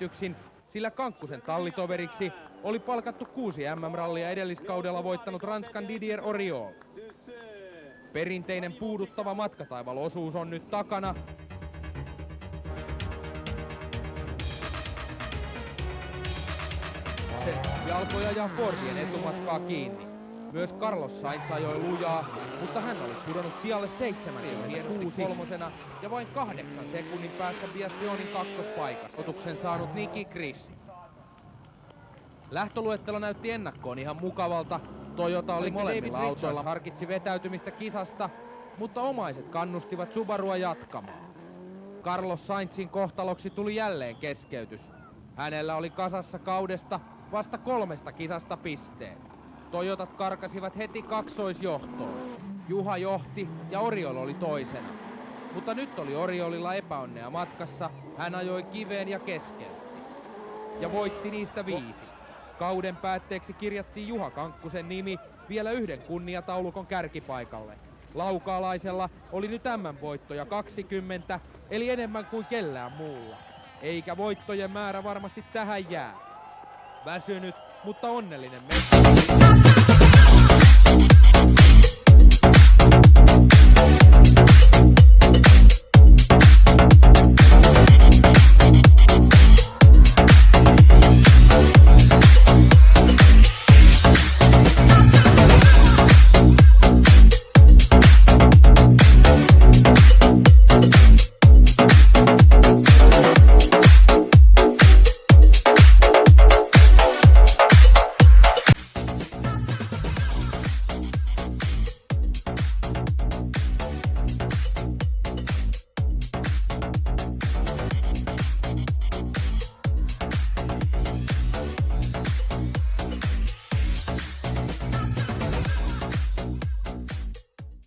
ennätyksin, sillä Kankkusen tallitoveriksi oli palkattu 6 MM-rallia edelliskaudella voittanut Ranskan Didier Oriol. Perinteinen puuduttava matkataival-osuus on nyt takana. Ja alkoi ajaa Fordien etumatkaa kiinni. Myös Carlos Sainz ajoi lujaa, mutta hän oli pudonnut sijalle 76 kolmosena ja vain 8 sekunnin päässä Biasionin kakkospaikassa. Otuksen saanut Niki Christ. Lähtöluettelo näytti ennakkoon ihan mukavalta. Toyota oli molemmilla autoilla harkitsi vetäytymistä kisasta, mutta omaiset kannustivat Subarua jatkamaan. Carlos Sainzin kohtaloksi tuli jälleen keskeytys. Hänellä oli kasassa kaudesta vasta 3 kisasta pisteet. Toyotat karkasivat heti kaksoisjohtoon. Juha johti ja Oriol oli toisena. Mutta nyt oli Oriolilla epäonnea matkassa. Hän ajoi kiveen ja keskeytti. Ja voitti niistä 5. Kauden päätteeksi kirjattiin Juha Kankkusen nimi vielä 1 kunniataulukon kärkipaikalle. Laukaalaisella oli nyt MM-voittoja 20, eli enemmän kuin kellään muulla. Eikä voittojen määrä varmasti tähän jää. Väsynyt, mutta onnellinen mestari.